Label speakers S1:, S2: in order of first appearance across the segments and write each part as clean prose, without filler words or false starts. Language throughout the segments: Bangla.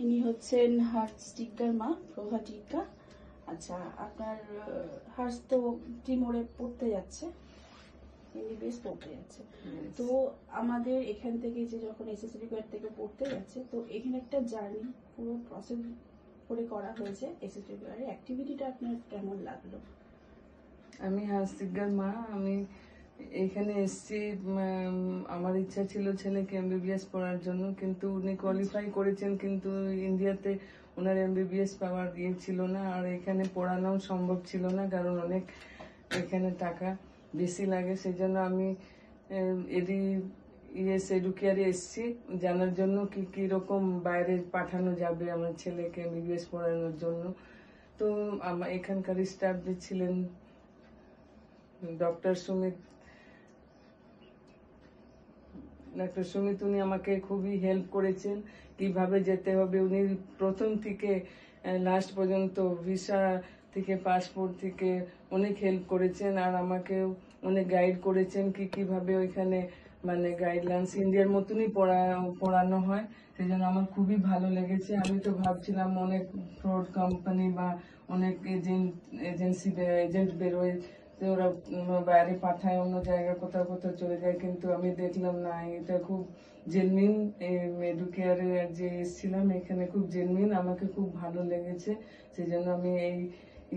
S1: ইনি হচ্ছেন হার্স টিক্কার মা, প্রভা টিক্কা। আচ্ছা, আপনার হার্স তো টিমোরে পড়তে যাচ্ছে, এমবিবিএস পড়তে যাচ্ছে। তো আমাদের এখান থেকে যে যখন এসএসসি থেকে পড়তে যাচ্ছে, তো এখানে একটা জার্নি পুরো প্রসেস করে করা হয়েছে। এসএসসি অ্যাক্টিভিটিটা আপনার কেমন লাগলো?
S2: আমি হাসিগার মা। আমি এখানে এসেছি, আমার ইচ্ছা ছিল ছেলেকে এমবিবিএস পড়ার জন্য, কিন্তু উনি কোয়ালিফাই করেছেন, কিন্তু ইন্ডিয়াতে ওনার এমবিবিএস পাওয়ার ছিল না, আর এখানে পড়ানো সম্ভব ছিল না, কারণ অনেক এখানে টাকা বেশি লাগে। সেই জন্য আমি ইএস এডুকেয়ারে এসেছি জানার জন্য কি কি রকম বাইরে পাঠানো যাবে আমার ছেলেকে এমবিবিএস পড়ানোর জন্য। তো আমার এখানকার স্টাফ যে ছিলেন ডক্টর সুমিত, উনি আমাকে খুবই হেল্প করেছেন কিভাবে যেতে হবে। উনি প্রথম থেকে লাস্ট পর্যন্ত ভিসা থেকে পাসপোর্ট থেকে অনেক হেল্প করেছেন, আর আমাকেও অনেক গাইড করেছেন কিভাবে ওইখানে মানে গাইডলাইন্স ইন্ডিয়ার মতনই পড়ানো হয়। সেই জন্য আমার খুবই ভালো লেগেছে। আমি তো ভাবছিলাম অনেক ফ্রড কোম্পানি বা অনেক এজেন্ট বেরোয়, ওরা বাইরে পাঠায়, অন্য জায়গায় কোথাও কোথাও চলে যায়, কিন্তু আমি দেখলাম না, এটা খুব জেনুইন। এডুকেয়ারে যে এসেছিলাম এখানে খুব জেনুইন, আমাকে খুব ভালো লেগেছে। সেই জন্য আমি এই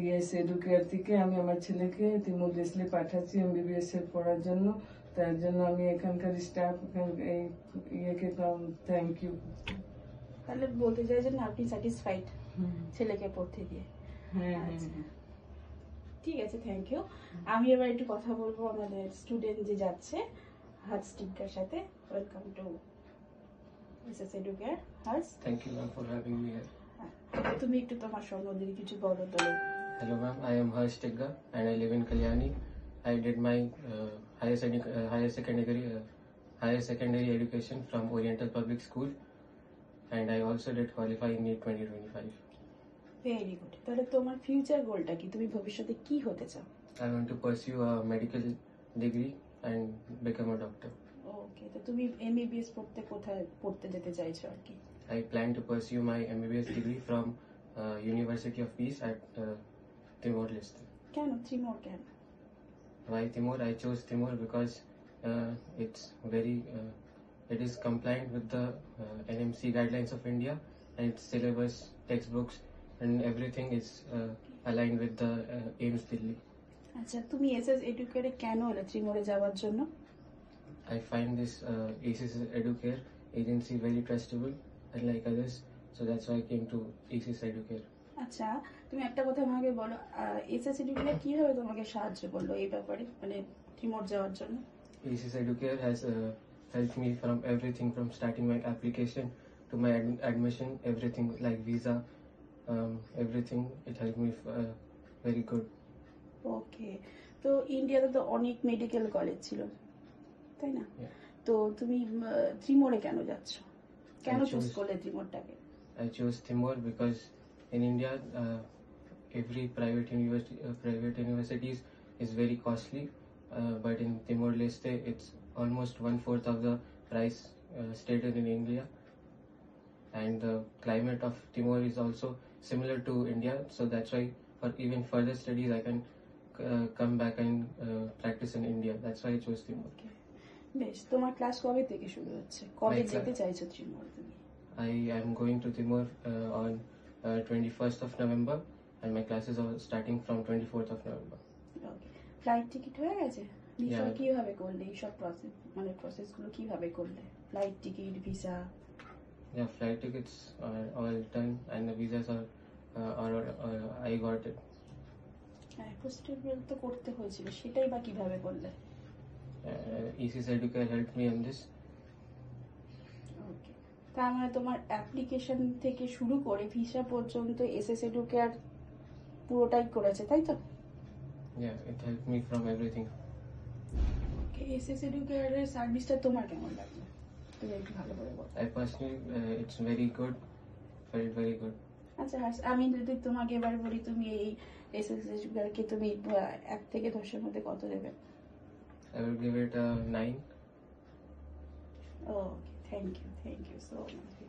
S2: ইএস এডুকেয়ার থেকে আমি আমার ছেলেকে তিমুর লেসলি পাঠাচ্ছি এমবিবিএস এর পড়ার জন্য। তার জন্য আমি এখানকার স্টাফ এই ইয়েকে থ্যাংক ইউ।
S1: তাহলে বলতে চাই যে আপনি স্যাটিসফাইড ছেলেকে পড়তে দিয়ে?
S2: হ্যাঁ,
S1: ঠিক আছে, থ্যাংক ইউ। আমি এবার একটু কথা বলবো আমাদের স্টুডেন্ট যে যাচ্ছে হার্স টিক্কার সাথে। ওয়েলকাম টু এসএস এডুকেয়ার হার্স।
S3: Thank you, ma'am, for having me here.
S1: তুমি একটু তোমার সম্বন্ধে কিছু বলো তো।
S3: Hello, ma'am. I am Harsh Tigga, and I live in Kalyani. I did my higher secondary education from Oriental Public School, and I also did qualify in NEET 2025.
S1: Very good. তাহলে তোমার ফিউচার গোলটা কি? তুমি ভবিষ্যতে কি হতে চাও?
S3: I want to pursue a medical degree and become a doctor.
S1: ওকে, তো তুমি এমবিবিএস পড়তে কোথায় পড়তে যেতে চাইছো আর কি?
S3: I plan to pursue my MBBS degree from University of Peace at Timor-Leste.
S1: কেন ত্রিমোর কেন?
S3: Why Timor? I chose Timor because it is compliant with the NMC guidelines of India, and its syllabus, textbooks, and everything is aligned with the AIIMS Delhi.
S1: আচ্ছা, তুমি এসএস এডুকেয়ারে কেন এলে ত্রিমোরে যাওয়ার জন্য?
S3: I find this ACES Educare agency very trustable, unlike others, so that's why I came to ACES Educare.
S1: আচ্ছা, তুমি একটা কথা আমাকে বলো, এসএস এডুকেয়ার কিভাবে তোমাকে সাহায্য করলো এই ব্যাপারে, মানে ত্রিমোর যাওয়ার জন্য?
S3: ACES Educare has helped me from everything, from starting my application to my admission, everything like visa, everything. It helped me very good.
S1: ওকে, তো ইন্ডিয়াতে তো অনেক মেডিকেল কলেজ ছিল, তাই না? তো তুমি ত্রিমোরে কেন যাচ্ছ? কেন চুজ করলে ত্রিমোরটাকে?
S3: I chose Timor because in India, every private universities is very costly, but in Timor-Leste, it's almost 1/4 of the price stated in India, and the climate of Timor is also similar to India, so that's why for even further studies I can come back and practice in India. That's why I chose Timor.
S1: বেশ, তোমার ক্লাস কবে থেকে শুরু হচ্ছে? কবে যেতে চাইছো ত্রিমোর তুমি?
S3: I am going to Timor on 21st of November, and my classes are starting from 24th of November.
S1: Okay, flight ticket হয়ে গেছে? ভিসা কিভাবে করলে? এই সব প্রসেসগুলো কিভাবে করলে? Flight ticket, visa?
S3: Yeah, flight tickets are all done, and the visas are I got it.
S1: অ্যাপোস্টেবল তো করতে হয়েছিল, সেটাই বা কিভাবে করলে?
S3: ACES Educare helped me in this.
S1: ওকে, তার মানে তোমার অ্যাপ্লিকেশন থেকে শুরু করে ভিসা পর্যন্ত এসএস এডুকেয়ার পুরোটাই করেছে, তাই তো?
S3: Yeah, it helped me from everything.
S1: Okay, SS এডুকেয়ারের সার্ভিসটা তোমার কেমন লাগলো? তুমি একটু ভালো করে বলো।
S3: I personally, it's very good, very good.
S1: আচ্ছা, আমি যদি তোমাকে এবার বলি, তুমি এই এসএস এডুকেয়ারকে তুমি 1 থেকে 10-এর মধ্যে কত দেবে?
S3: I will give it a 9.
S1: Okay, thank you so much.